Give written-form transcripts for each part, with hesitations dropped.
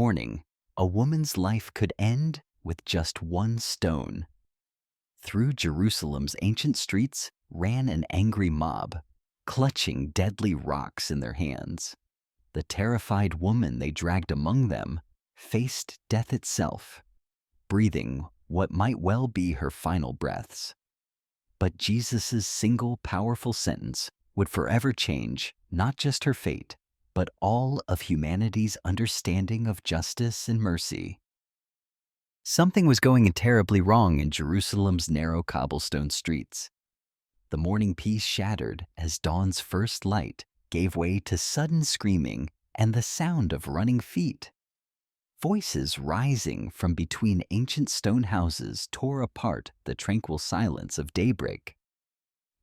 morning, a woman's life could end with just one stone. Through Jerusalem's ancient streets ran an angry mob, clutching deadly rocks in their hands. The terrified woman they dragged among them faced death itself, breathing what might well be her final breaths. But Jesus' single powerful sentence would forever change not just her fate, but all of humanity's understanding of justice and mercy. Something was going terribly wrong in Jerusalem's narrow cobblestone streets. The morning peace shattered as dawn's first light gave way to sudden screaming and the sound of running feet. Voices rising from between ancient stone houses tore apart the tranquil silence of daybreak.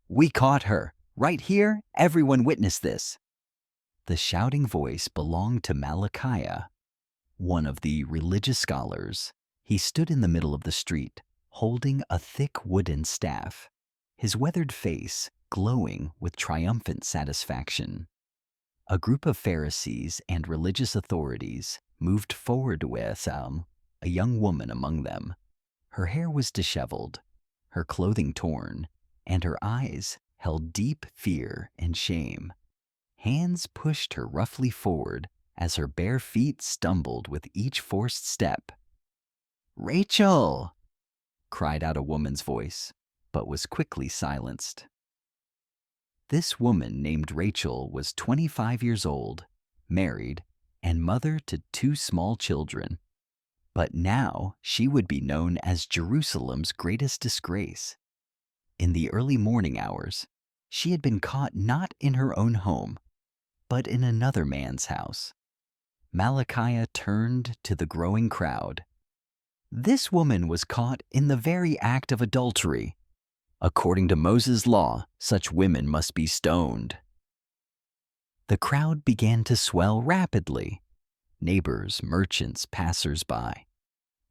"We caught her! Right here, everyone witnessed this!" The shouting voice belonged to Malachi, one of the religious scholars. He stood in the middle of the street, holding a thick wooden staff, his weathered face glowing with triumphant satisfaction. A group of Pharisees and religious authorities moved forward to Rahel, a young woman among them. Her hair was disheveled, her clothing torn, and her eyes held deep fear and shame. Hands pushed her roughly forward as her bare feet stumbled with each forced step. "Rachel!" cried out a woman's voice, but was quickly silenced. This woman named Rachel was 25 years old, married, and mother to 2 small children. But now she would be known as Jerusalem's greatest disgrace. In the early morning hours, she had been caught not in her own home, but in another man's house. Malachi turned to the growing crowd. This woman was caught in the very act of adultery. According to Moses' law, such women must be stoned. The crowd began to swell rapidly. Neighbors, merchants, passers-by.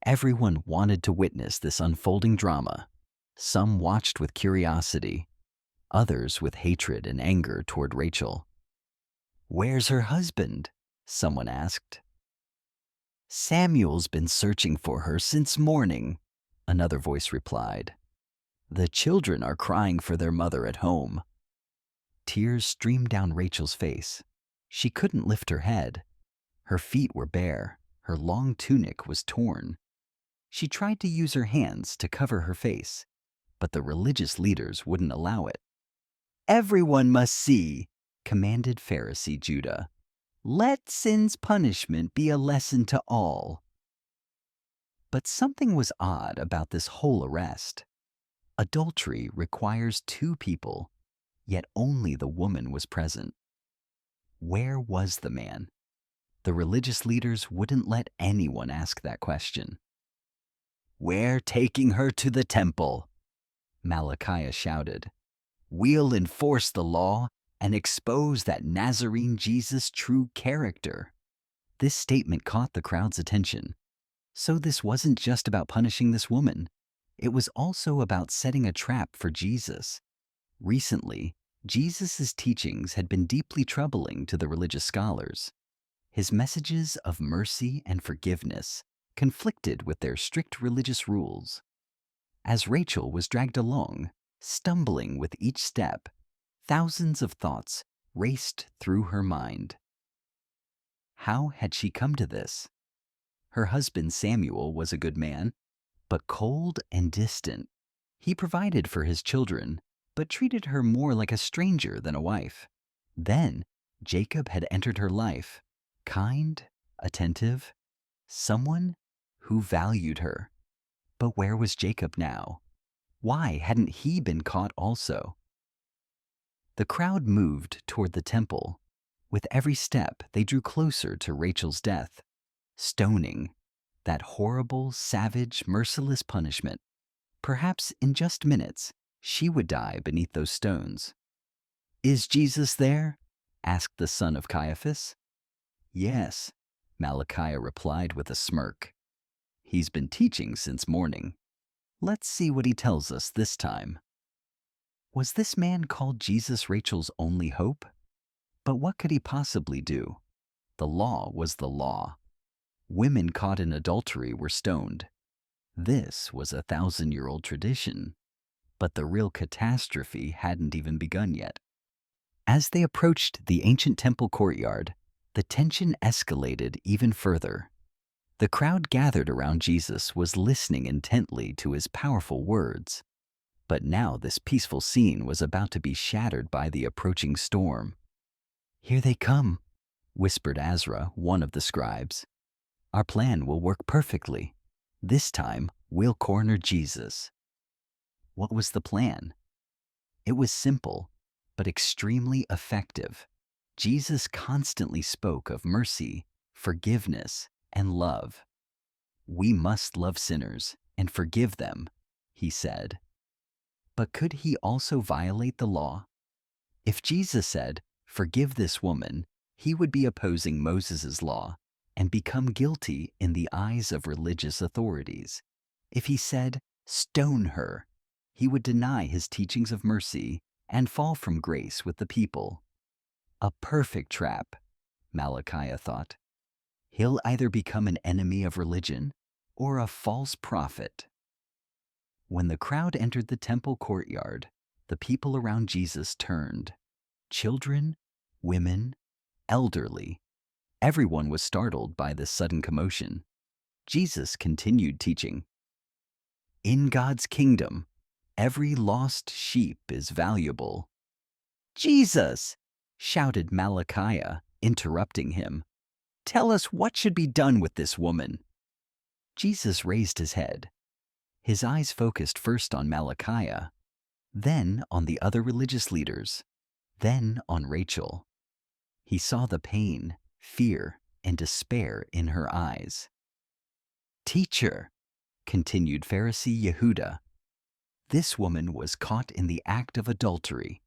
Everyone wanted to witness this unfolding drama. Some watched with curiosity, others with hatred and anger toward Rachel. "Where's her husband?" someone asked. "Samuel's been searching for her since morning," another voice replied. "The children are crying for their mother at home." Tears streamed down Rachel's face. She couldn't lift her head. Her feet were bare. Her long tunic was torn. She tried to use her hands to cover her face, but the religious leaders wouldn't allow it. "Everyone must see," commanded Pharisee Judah. "Let sin's punishment be a lesson to all." But something was odd about this whole arrest. Adultery requires 2 people, yet only the woman was present. Where was the man? The religious leaders wouldn't let anyone ask that question. "We're taking her to the temple," Malachi shouted. "We'll enforce the law and expose that Nazarene Jesus' true character." This statement caught the crowd's attention. So this wasn't just about punishing this woman. It was also about setting a trap for Jesus. Recently, Jesus' teachings had been deeply troubling to the religious scholars. His messages of mercy and forgiveness conflicted with their strict religious rules. As Rachel was dragged along, stumbling with each step, thousands of thoughts raced through her mind. How had she come to this? Her husband Samuel was a good man, but cold and distant. He provided for his children, but treated her more like a stranger than a wife. Then Jacob had entered her life, kind, attentive, someone who valued her. But where was Jacob now? Why hadn't he been caught also? The crowd moved toward the temple. With every step, they drew closer to Rachel's death. Stoning, that horrible, savage, merciless punishment. Perhaps in just minutes, she would die beneath those stones. "Is Jesus there?" asked the son of Caiaphas. "Yes," Malachi replied with a smirk. "He's been teaching since morning. Let's see what he tells us this time." Was this man called Jesus Rachel's only hope? But what could he possibly do? The law was the law. Women caught in adultery were stoned. This was a 1,000-year-old tradition, but the real catastrophe hadn't even begun yet. As they approached the ancient temple courtyard, the tension escalated even further. The crowd gathered around Jesus was listening intently to his powerful words. But now this peaceful scene was about to be shattered by the approaching storm. "Here they come," whispered Azra, one of the scribes. "Our plan will work perfectly. This time, we'll corner Jesus." What was the plan? It was simple, but extremely effective. Jesus constantly spoke of mercy, forgiveness, and love. "We must love sinners and forgive them," he said. But could he also violate the law? If Jesus said, "Forgive this woman," he would be opposing Moses' law and become guilty in the eyes of religious authorities. If he said, "Stone her," he would deny his teachings of mercy and fall from grace with the people. A perfect trap, Malachi thought. He'll either become an enemy of religion or a false prophet. When the crowd entered the temple courtyard, the people around Jesus turned. Children, women, elderly. Everyone was startled by this sudden commotion. Jesus continued teaching. "In God's kingdom, every lost sheep is valuable." "Jesus!" shouted Malachi, interrupting him. "Tell us what should be done with this woman." Jesus raised his head. His eyes focused first on Malachi, then on the other religious leaders, then on Rachel. He saw the pain, fear, and despair in her eyes. "Teacher," continued Pharisee Yehuda, "this woman was caught in the act of adultery.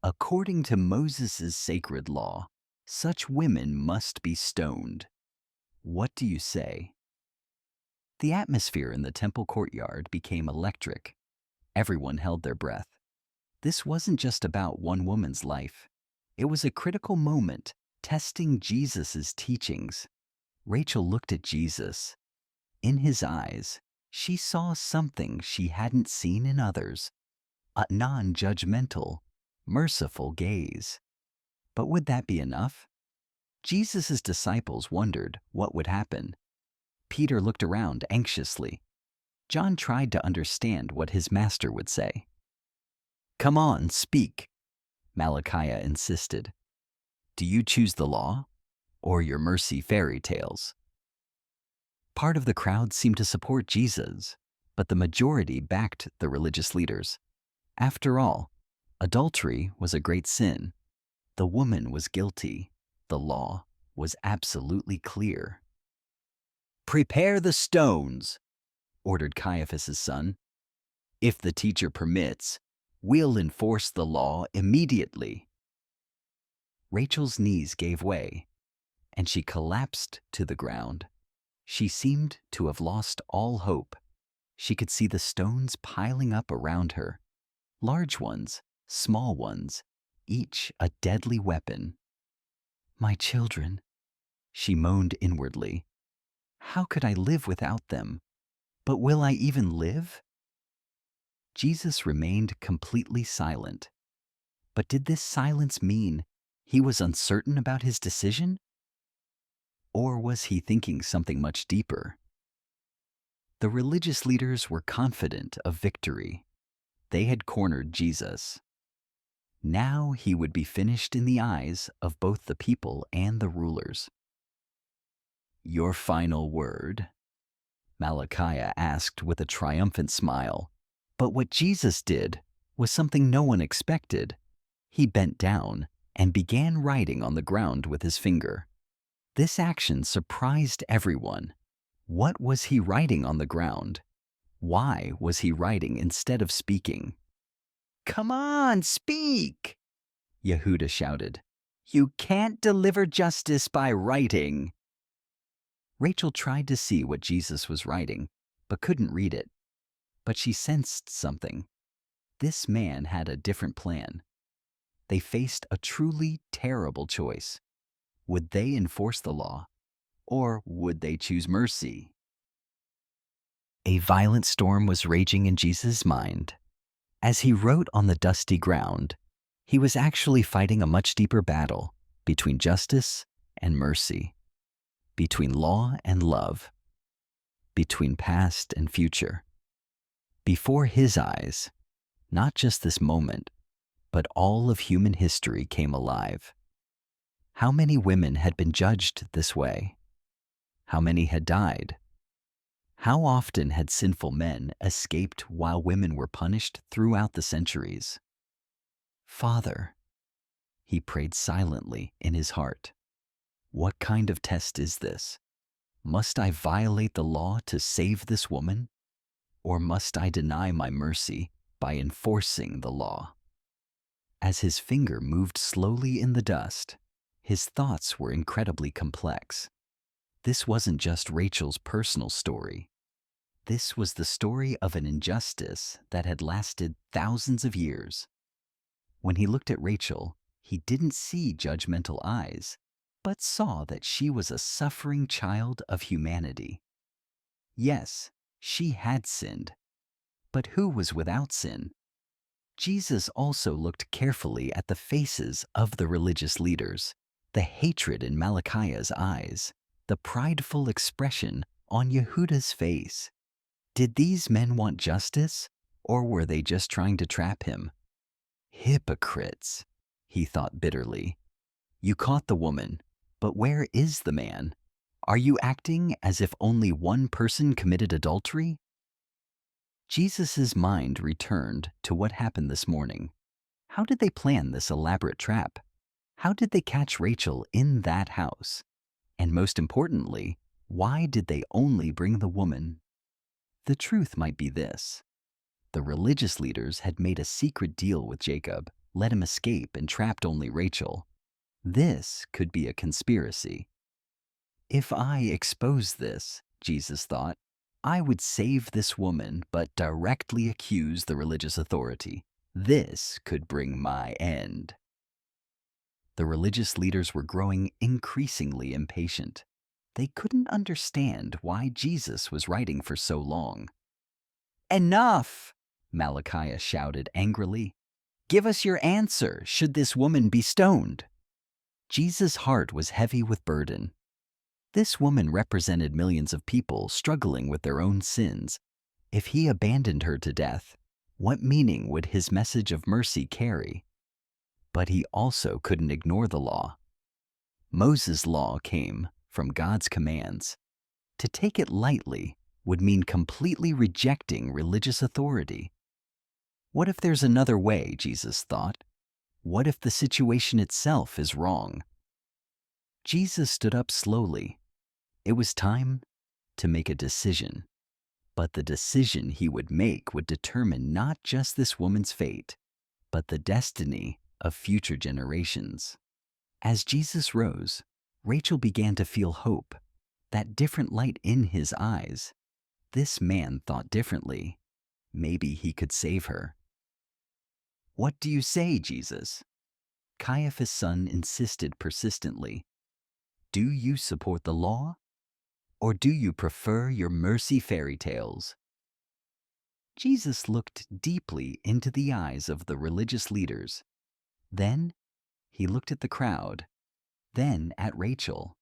According to Moses' sacred law, such women must be stoned. What do you say?" The atmosphere in the temple courtyard became electric. Everyone held their breath. This wasn't just about one woman's life. It was a critical moment, testing Jesus' teachings. Rachel looked at Jesus. In his eyes, she saw something she hadn't seen in others, a non-judgmental, merciful gaze. But would that be enough? Jesus' disciples wondered what would happen. Peter looked around anxiously. John tried to understand what his master would say. "Come on, speak," Malachi insisted. "Do you choose the law or your mercy fairy tales?" Part of the crowd seemed to support Jesus, but the majority backed the religious leaders. After all, adultery was a great sin. The woman was guilty. The law was absolutely clear. "Prepare the stones," ordered Caiaphas' son. "If the teacher permits, we'll enforce the law immediately." Rachel's knees gave way, and she collapsed to the ground. She seemed to have lost all hope. She could see the stones piling up around her. Large ones, small ones, each a deadly weapon. "My children," she moaned inwardly. "How could I live without them? But will I even live?" Jesus remained completely silent. But did this silence mean he was uncertain about his decision? Or was he thinking something much deeper? The religious leaders were confident of victory. They had cornered Jesus. Now he would be finished in the eyes of both the people and the rulers. "Your final word?" Malachi asked with a triumphant smile. But what Jesus did was something no one expected. He bent down and began writing on the ground with his finger. This action surprised everyone. What was he writing on the ground? Why was he writing instead of speaking? "Come on, speak!" Yehuda shouted. "You can't deliver justice by writing." Rachel tried to see what Jesus was writing, but couldn't read it. But she sensed something. This man had a different plan. They faced a truly terrible choice. Would they enforce the law, Or would they choose mercy? A violent storm was raging in Jesus' mind. As he wrote on the dusty ground, he was actually fighting a much deeper battle between justice and mercy, between law and love, between past and future. Before his eyes, not just this moment, but all of human history came alive. How many women had been judged this way? How many had died? How often had sinful men escaped while women were punished throughout the centuries? Father, he prayed silently in his heart, what kind of test is this? Must I violate the law to save this woman? Or must I deny my mercy by enforcing the law? As his finger moved slowly in the dust, his thoughts were incredibly complex. This wasn't just Rachel's personal story. This was the story of an injustice that had lasted thousands of years. When he looked at Rachel, he didn't see judgmental eyes, but saw that she was a suffering child of humanity. Yes, she had sinned, but who was without sin? Jesus also looked carefully at the faces of the religious leaders, the hatred in Malachi's eyes, the prideful expression on Yehuda's face. Did these men want justice, or were they just trying to trap him? Hypocrites, he thought bitterly. You caught the woman, but where is the man? Are you acting as if only one person committed adultery? Jesus' mind returned to what happened this morning. How did they plan this elaborate trap? How did they catch Rachel in that house? And most importantly, why did they only bring the woman? The truth might be this. The religious leaders had made a secret deal with Jacob, let him escape, and trapped only Rachel. This could be a conspiracy. If I expose this, Jesus thought, I would save this woman but directly accuse the religious authority. This could bring my end. The religious leaders were growing increasingly impatient. They couldn't understand why Jesus was writing for so long. Enough! Malachi shouted angrily. Give us your answer. Should this woman be stoned? Jesus' heart was heavy with burden. This woman represented millions of people struggling with their own sins. If he abandoned her to death, what meaning would his message of mercy carry? But he also couldn't ignore the law. Moses' law came from God's commands. To take it lightly would mean completely rejecting religious authority. What if there's another way, Jesus thought? What if the situation itself is wrong? Jesus stood up slowly. It was time to make a decision. But the decision he would make would determine not just this woman's fate, but the destiny of future generations. As Jesus rose, Rachel began to feel hope, that different light in his eyes. This man thought differently. Maybe he could save her. What do you say, Jesus? Caiaphas' son insisted persistently. Do you support the law? Or do you prefer your mercy fairy tales? Jesus looked deeply into the eyes of the religious leaders. Then he looked at the crowd, then at Rachel.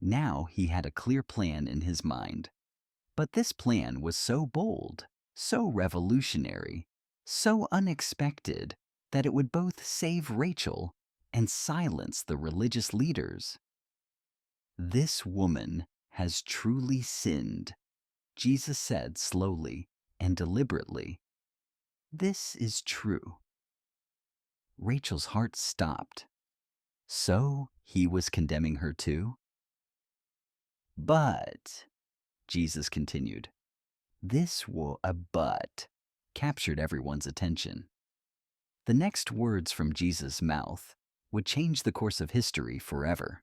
Now he had a clear plan in his mind. But this plan was so bold, so revolutionary, so unexpected that it would both save Rachel and silence the religious leaders. This woman has truly sinned, Jesus said slowly and deliberately. This is true. Rachel's heart stopped. So he was condemning her too? But, Jesus continued, a but captured everyone's attention. The next words from Jesus' mouth would change the course of history forever.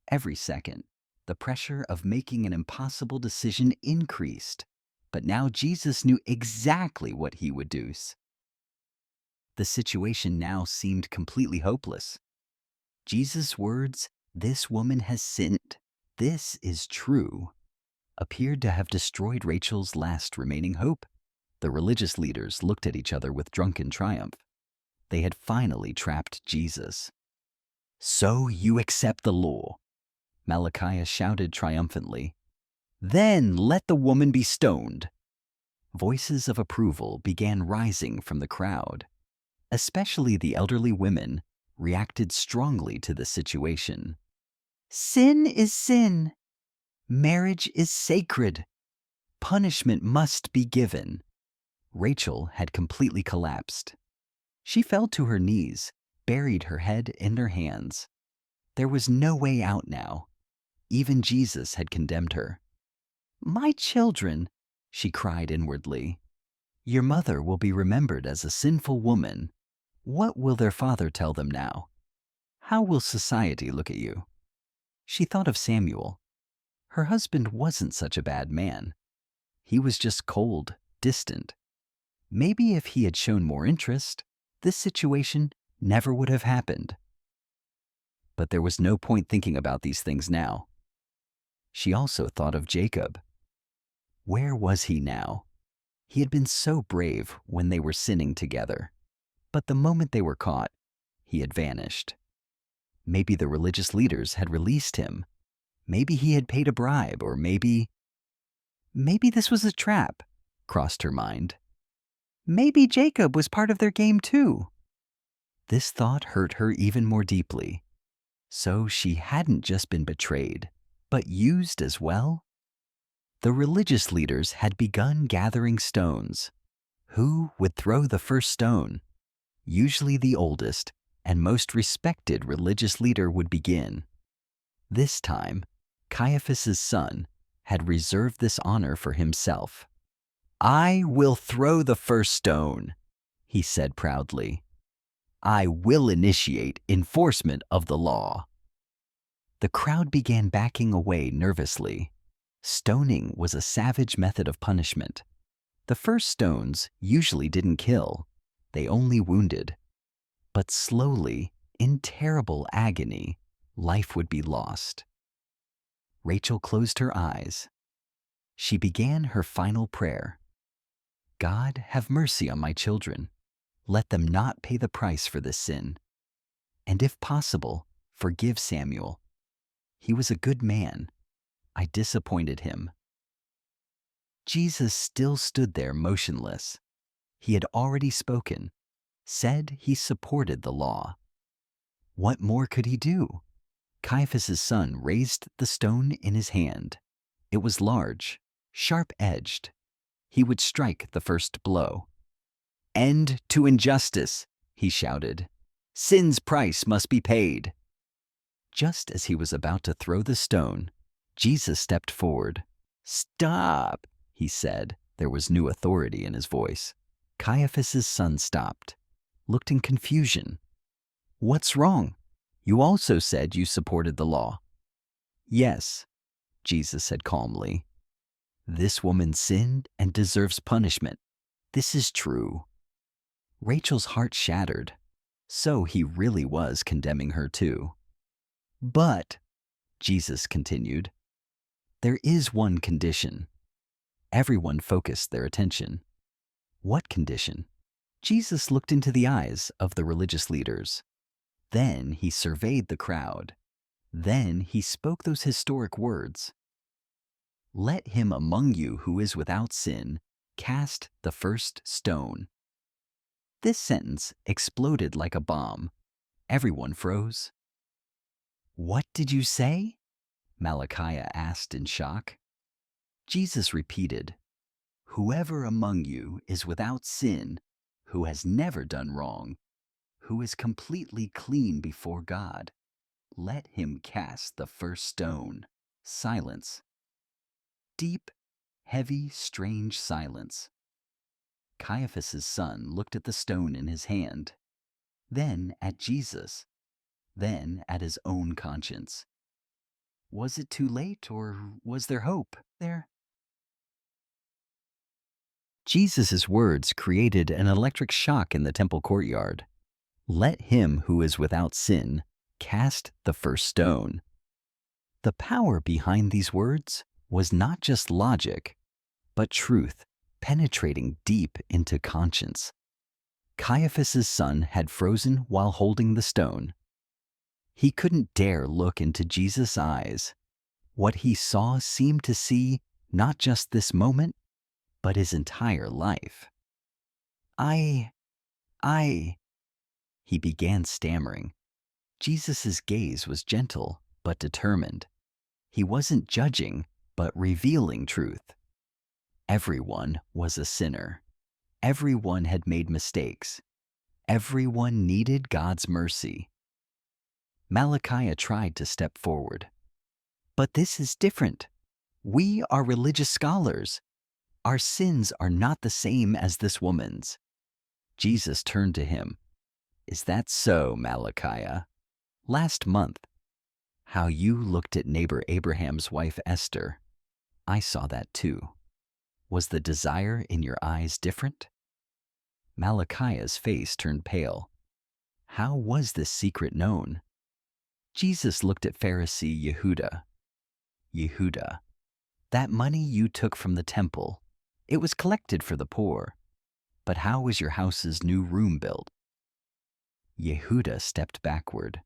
Every second, the pressure of making an impossible decision increased, but now Jesus knew exactly what he would do. The situation now seemed completely hopeless. Jesus' words, "This woman has sinned," this is true, appeared to have destroyed Rachel's last remaining hope. The religious leaders looked at each other with drunken triumph. They had finally trapped Jesus. "So you accept the law," Malachi shouted triumphantly. "Then let the woman be stoned." Voices of approval began rising from the crowd. Especially the elderly women reacted strongly to the situation. "Sin is sin. Marriage is sacred. Punishment must be given." Rachel had completely collapsed. She fell to her knees, buried her head in her hands. There was no way out now. Even Jesus had condemned her. "My children," she cried inwardly, "your mother will be remembered as a sinful woman. What will their father tell them now? How will society look at you?" She thought of Samuel. Her husband wasn't such a bad man. He was just cold, distant. Maybe if he had shown more interest, this situation never would have happened. But there was no point thinking about these things now. She also thought of Jacob. Where was he now? He had been so brave when they were sinning together. But the moment they were caught, he had vanished. Maybe the religious leaders had released him. Maybe he had paid a bribe, or maybe this was a trap, crossed her mind. Maybe Jacob was part of their game too. This thought hurt her even more deeply. So she hadn't just been betrayed, but used as well? The religious leaders had begun gathering stones. Who would throw the first stone? Usually the oldest and most respected religious leader would begin. This time, Caiaphas' son had reserved this honor for himself. "I will throw the first stone," he said proudly. "I will initiate enforcement of the law." The crowd began backing away nervously. Stoning was a savage method of punishment. The first stones usually didn't kill, they only wounded. But slowly, in terrible agony, life would be lost. Rachel closed her eyes. She began her final prayer. "God, have mercy on my children. Let them not pay the price for this sin. And if possible, forgive Samuel. He was a good man. I disappointed him." Jesus still stood there motionless. He had already spoken, said he supported the law. What more could he do? Caiaphas' son raised the stone in his hand. It was large, sharp-edged. He would strike the first blow. "End to injustice," he shouted. "Sin's price must be paid." Just as he was about to throw the stone, Jesus stepped forward. "Stop," he said. There was new authority in his voice. Caiaphas' son stopped, looked in confusion. "What's wrong? You also said you supported the law." "Yes," Jesus said calmly. "This woman sinned and deserves punishment. This is true." Rachel's heart shattered. So he really was condemning her too. "But," Jesus continued, "there is one condition." Everyone focused their attention. What condition? Jesus looked into the eyes of the religious leaders. Then he surveyed the crowd. Then he spoke those historic words. "Let him among you who is without sin cast the first stone." This sentence exploded like a bomb. Everyone froze. "What did you say?" Malachi asked in shock. Jesus repeated, "Whoever among you is without sin, who has never done wrong, who is completely clean before God, let him cast the first stone." Silence. Deep, heavy, strange silence. Caiaphas' son looked at the stone in his hand, then at Jesus, then at his own conscience. Was it too late, or was there hope there? Jesus' words created an electric shock in the temple courtyard. "Let him who is without sin cast the first stone." The power behind these words was not just logic, but truth penetrating deep into conscience. Caiaphas's son had frozen while holding the stone. He couldn't dare look into Jesus' eyes. What he saw seemed to see not just this moment, but his entire life. I, he began stammering. Jesus' gaze was gentle but determined. He wasn't judging, but revealing truth. Everyone was a sinner. Everyone had made mistakes. Everyone needed God's mercy. Malachi tried to step forward. But this is different. We are religious scholars. Our sins are not the same as this woman's. Jesus turned to him. Is that so, Malachi? Last month, how you looked at neighbor Abraham's wife Esther, I saw that too. Was the desire in your eyes different? Malachi's face turned pale. How was this secret known? Jesus looked at Pharisee Yehuda. Yehuda, that money you took from the temple, it was collected for the poor. But how was your house's new room built? Yehuda stepped backward.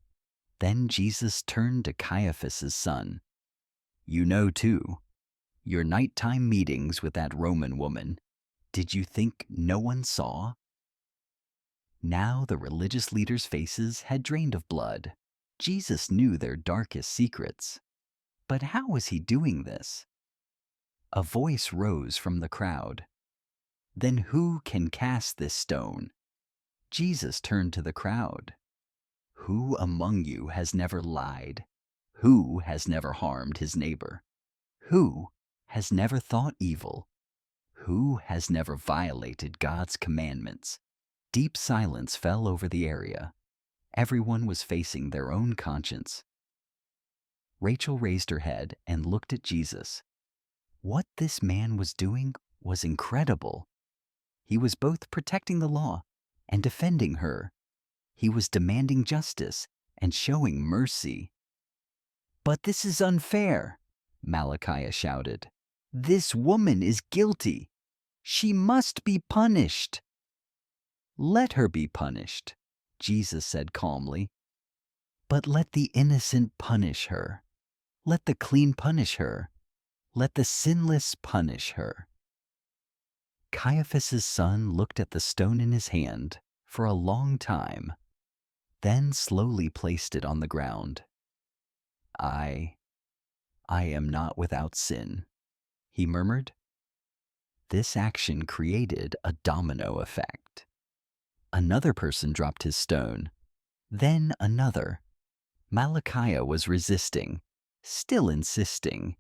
Then Jesus turned to Caiaphas's son. You know too, your nighttime meetings with that Roman woman, did you think no one saw? Now the religious leaders' faces had drained of blood. Jesus knew their darkest secrets. But how was he doing this? A voice rose from the crowd. Then who can cast this stone? Jesus turned to the crowd. Who among you has never lied? Who has never harmed his neighbor? Who has never thought evil? Who has never violated God's commandments? Deep silence fell over the area. Everyone was facing their own conscience. Rachel raised her head and looked at Jesus. What this man was doing was incredible. He was both protecting the law and defending her. He was demanding justice and showing mercy. But this is unfair, Malachi shouted. This woman is guilty. She must be punished. Let her be punished, Jesus said calmly. But let the innocent punish her. Let the clean punish her. Let the sinless punish her. Caiaphas's son looked at the stone in his hand for a long time, then slowly placed it on the ground. I am not without sin, he murmured. This action created a domino effect. Another person dropped his stone, then another. Malachi was resisting, still insisting.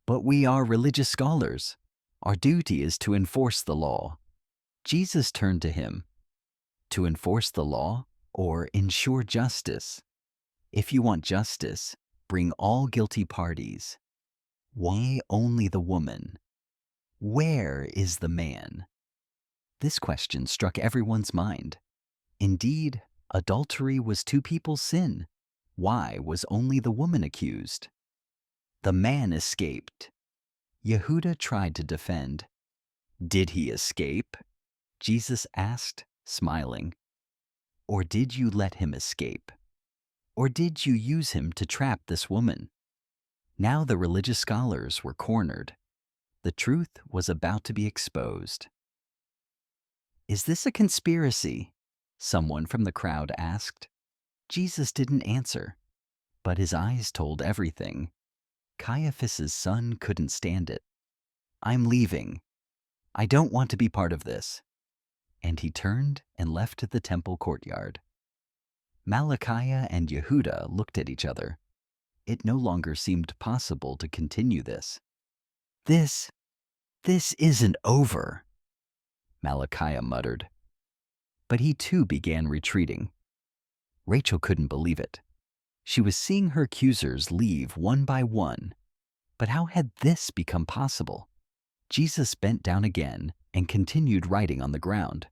But we are religious scholars. Our duty is to enforce the law. Jesus turned to him. To enforce the law or ensure justice? If you want justice, bring all guilty parties. Why only the woman? Where is the man? This question struck everyone's mind. Indeed, adultery was two people's sin. Why was only the woman accused? The man escaped. Yehuda tried to defend. Did he escape? Jesus asked, smiling. Or did you let him escape? Or did you use him to trap this woman? Now the religious scholars were cornered. The truth was about to be exposed. Is this a conspiracy? Someone from the crowd asked. Jesus didn't answer, but his eyes told everything. Caiaphas's son couldn't stand it. I'm leaving. I don't want to be part of this. And he turned and left the temple courtyard. Malachi and Yehuda looked at each other. It no longer seemed possible to continue this. This isn't over, Malachi muttered. But he too began retreating. Rachel couldn't believe it. She was seeing her accusers leave one by one. But how had this become possible? Jesus bent down again and continued writing on the ground.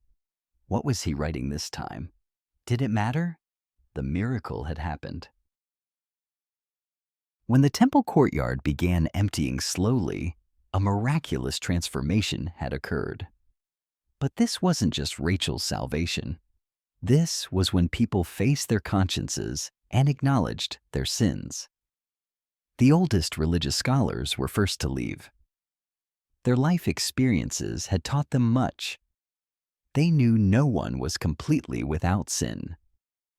What was he writing this time? Did it matter? The miracle had happened. When the temple courtyard began emptying slowly, a miraculous transformation had occurred. But this wasn't just Rachel's salvation. This was when people faced their consciences and acknowledged their sins. The oldest religious scholars were first to leave. Their life experiences had taught them much. They knew no one was completely without sin.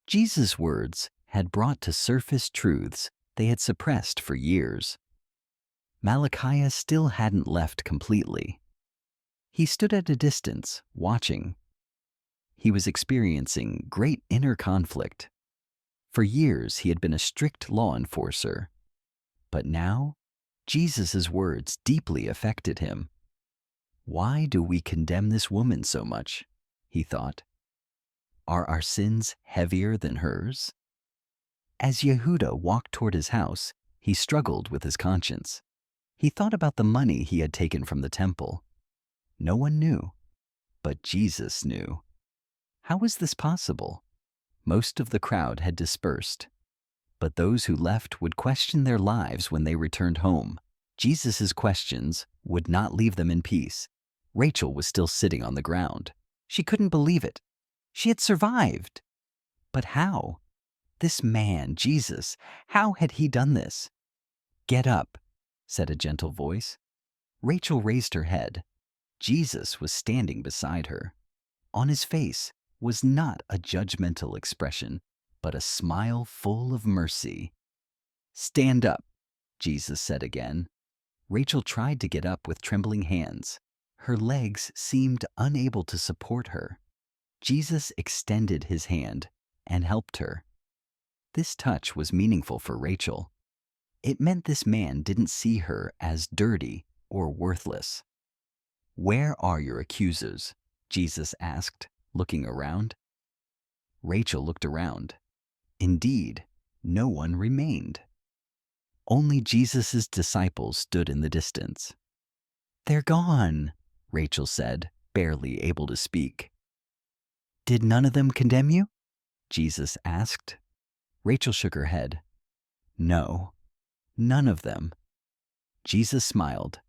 Jesus' words had brought to surface truths they had suppressed for years. Malachi still hadn't left completely. He stood at a distance, watching. He was experiencing great inner conflict. For years, he had been a strict law enforcer. But now, Jesus' words deeply affected him. Why do we condemn this woman so much? He thought. Are our sins heavier than hers? As Yehuda walked toward his house, he struggled with his conscience. He thought about the money he had taken from the temple. No one knew, but Jesus knew. How was this possible? Most of the crowd had dispersed, but those who left would question their lives when they returned home. Jesus' questions would not leave them in peace. Rachel was still sitting on the ground. She couldn't believe it. She had survived. But how? This man, Jesus, how had he done this? Get up, said a gentle voice. Rachel raised her head. Jesus was standing beside her. On his face was not a judgmental expression, but a smile full of mercy. Stand up, Jesus said again. Rachel tried to get up with trembling hands. Her legs seemed unable to support her. Jesus extended his hand and helped her. This touch was meaningful for Rachel. It meant this man didn't see her as dirty or worthless. Where are your accusers? Jesus asked, looking around. Rachel looked around. Indeed, no one remained. Only Jesus' disciples stood in the distance. They're gone, Rachel said, barely able to speak. Did none of them condemn you? Jesus asked. Rachel shook her head. No, none of them. Jesus smiled.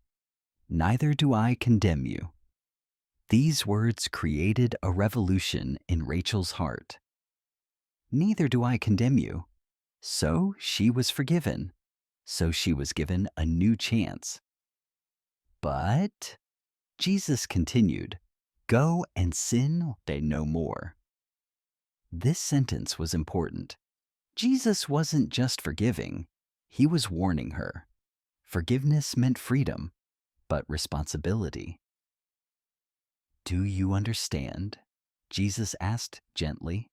Neither do I condemn you. These words created a revolution in Rachel's heart. Neither do I condemn you. So she was forgiven. So she was given a new chance. But, Jesus continued, go and sin no more. This sentence was important. Jesus wasn't just forgiving, he was warning her. Forgiveness meant freedom, but responsibility. Do you understand? Jesus asked gently.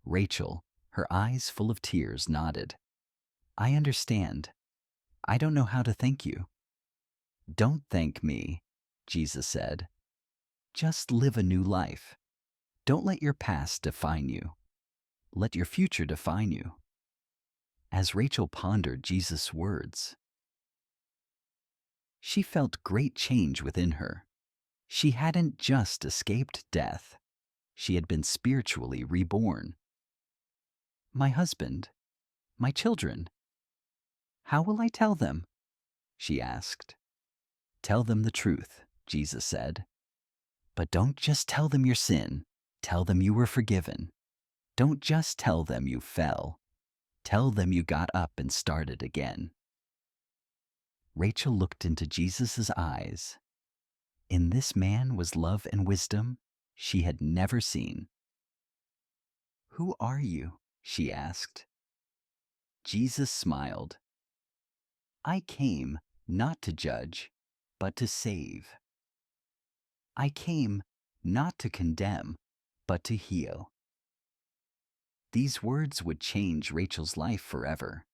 Rachel, her eyes full of tears, nodded. I understand. I don't know how to thank you. Don't thank me, Jesus said. Just live a new life. Don't let your past define you. Let your future define you. As Rachel pondered Jesus' words, she felt great change within her. She hadn't just escaped death. She had been spiritually reborn. My husband, my children, how will I tell them? She asked. Tell them the truth, Jesus said. But don't just tell them your sin. Tell them you were forgiven. Don't just tell them you fell. Tell them you got up and started again. Rachel looked into Jesus' eyes. In this man was love and wisdom she had never seen. Who are you? She asked. Jesus smiled. I came not to judge, but to save. I came not to condemn, but to heal. These words would change Rachel's life forever.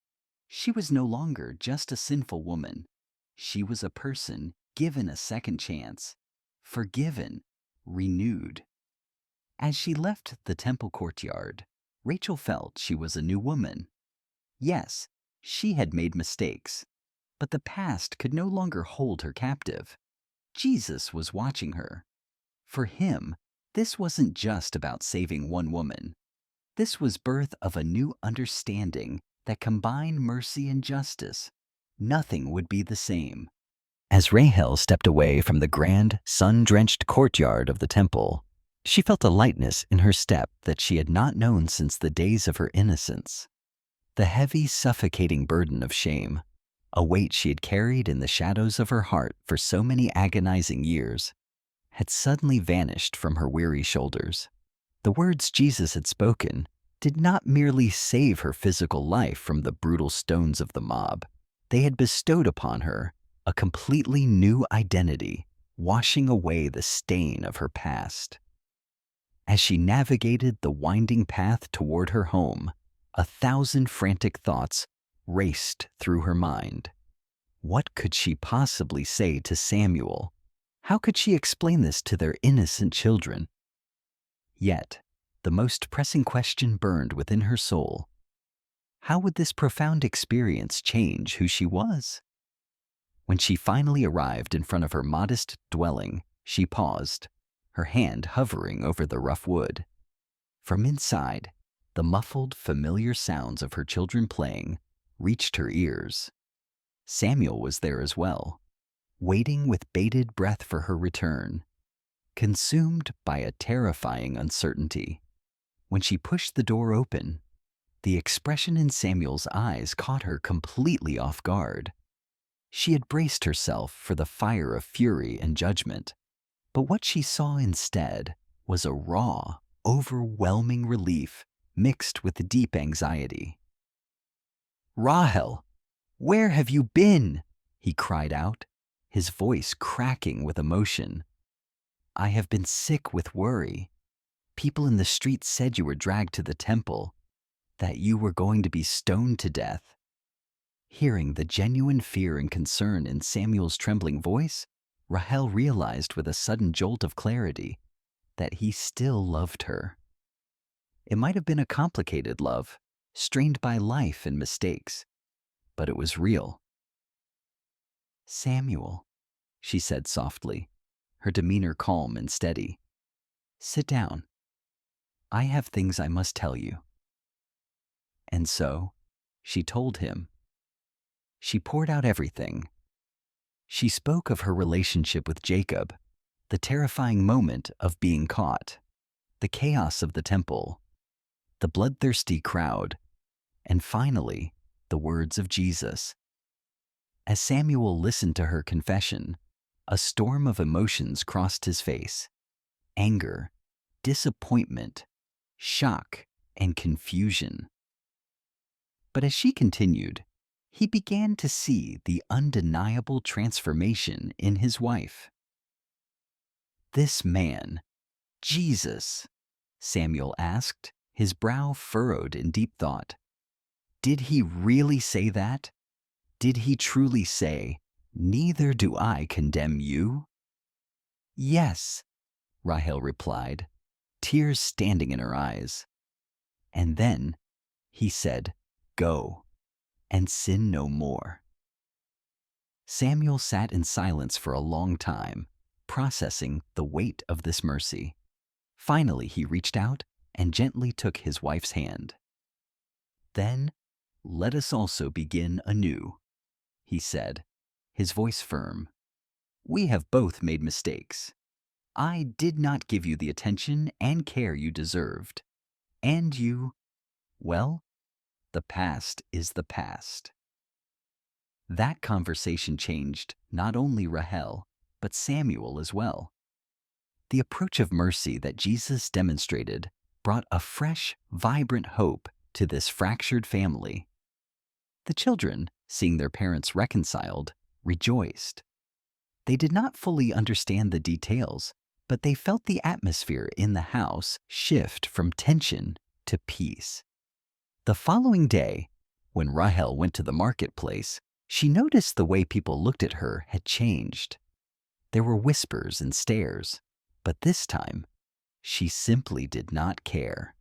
She was no longer just a sinful woman. She was a person given a second chance, forgiven, renewed. As she left the temple courtyard, Rachel felt she was a new woman. Yes, she had made mistakes, but the past could no longer hold her captive. Jesus was watching her. For him, this wasn't just about saving one woman. This was birth of a new understanding that combine mercy and justice. Nothing would be the same. As Rahel stepped away from the grand, sun-drenched courtyard of the temple, she felt a lightness in her step that she had not known since the days of her innocence. The heavy, suffocating burden of shame, a weight she had carried in the shadows of her heart for so many agonizing years, had suddenly vanished from her weary shoulders. The words Jesus had spoken did not merely save her physical life from the brutal stones of the mob. They had bestowed upon her a completely new identity, washing away the stain of her past. As she navigated the winding path toward her home, 1,000 frantic thoughts raced through her mind. What could she possibly say to Samuel? How could she explain this to their innocent children? Yet, the most pressing question burned within her soul. How would this profound experience change who she was? When she finally arrived in front of her modest dwelling, she paused, her hand hovering over the rough wood. From inside, the muffled, familiar sounds of her children playing reached her ears. Samuel was there as well, waiting with bated breath for her return, consumed by a terrifying uncertainty. When she pushed the door open, the expression in Samuel's eyes caught her completely off guard. She had braced herself for the fire of fury and judgment, but what she saw instead was a raw, overwhelming relief mixed with deep anxiety. "Rahel, where have you been?" he cried out, his voice cracking with emotion. "I have been sick with worry. People in the street said you were dragged to the temple, that you were going to be stoned to death." Hearing the genuine fear and concern in Samuel's trembling voice, Rahel realized with a sudden jolt of clarity that he still loved her. It might have been a complicated love, strained by life and mistakes, but it was real. "Samuel," she said softly, her demeanor calm and steady. "Sit down. I have things I must tell you." And so, she told him. She poured out everything. She spoke of her relationship with Jacob, the terrifying moment of being caught, the chaos of the temple, the bloodthirsty crowd, and finally, the words of Jesus. As Samuel listened to her confession, a storm of emotions crossed his face: anger, disappointment, shock, and confusion. But as she continued, he began to see the undeniable transformation in his wife. "This man, Jesus," Samuel asked, his brow furrowed in deep thought. "Did he really say that? Did he truly say, 'Neither do I condemn you'?" "Yes," Rahel replied, tears standing in her eyes. And then he said, "Go, and sin no more." Samuel sat in silence for a long time, processing the weight of this mercy. Finally, he reached out and gently took his wife's hand. "Then let us also begin anew," he said, his voice firm. "We have both made mistakes. I did not give you the attention and care you deserved. And you, well, the past is the past." That conversation changed not only Rahel, but Samuel as well. The approach of mercy that Jesus demonstrated brought a fresh, vibrant hope to this fractured family. The children, seeing their parents reconciled, rejoiced. They did not fully understand the details, but they felt the atmosphere in the house shift from tension to peace. The following day, when Rahel went to the marketplace, she noticed the way people looked at her had changed. There were whispers and stares, but this time, she simply did not care.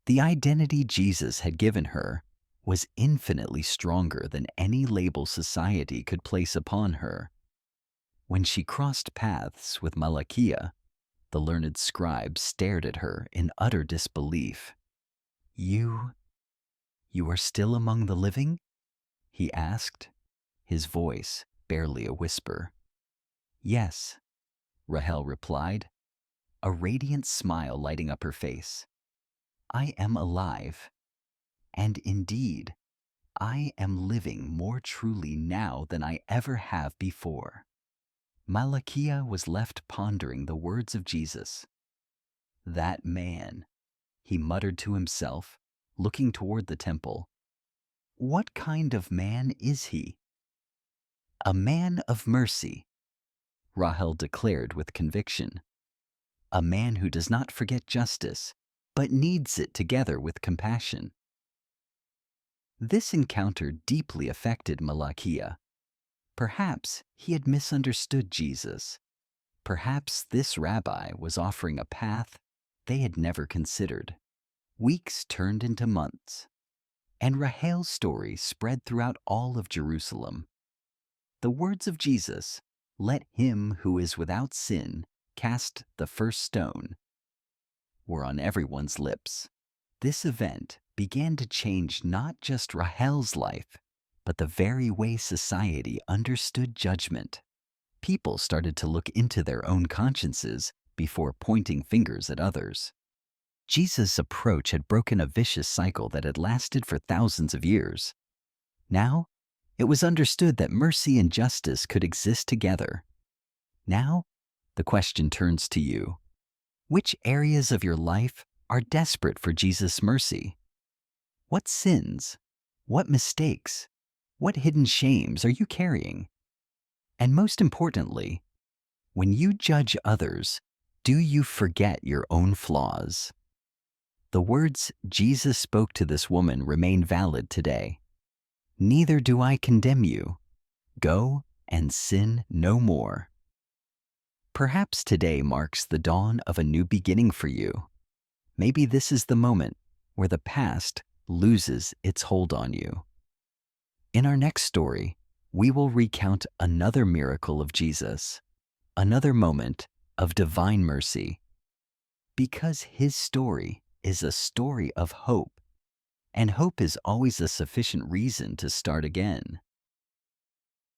The identity Jesus had given her was infinitely stronger than any label society could place upon her. When she crossed paths with Malachiah, the learned scribe stared at her in utter disbelief. You You are still among the living? He asked, his voice barely a whisper. Yes, Rahel replied, a radiant smile lighting up her face. I am alive, and indeed, I am living more truly now than I ever have before. Malachiah was left pondering the words of Jesus. That man, he muttered to himself, looking toward the temple. What kind of man is he? A man of mercy, Rahel declared with conviction. A man who does not forget justice, but kneads it together with compassion. This encounter deeply affected Malachiah. Perhaps he had misunderstood Jesus. Perhaps this rabbi was offering a path they had never considered. Weeks turned into months, and Rahel's story spread throughout all of Jerusalem. The words of Jesus, "Let him who is without sin cast the first stone," were on everyone's lips. This event began to change not just Rahel's life, but the very way society understood judgment. People started to look into their own consciences before pointing fingers at others. Jesus' approach had broken a vicious cycle that had lasted for thousands of years. Now, it was understood that mercy and justice could exist together. Now, the question turns to you. Which areas of your life are desperate for Jesus' mercy? What sins, what mistakes, what hidden shames are you carrying? And most importantly, when you judge others, do you forget your own flaws? The words Jesus spoke to this woman remain valid today. Neither do I condemn you. Go and sin no more. Perhaps today marks the dawn of a new beginning for you. Maybe this is the moment where the past loses its hold on you. In our next story, we will recount another miracle of Jesus, another moment of divine mercy. Because his story is a story of hope, and hope is always a sufficient reason to start again.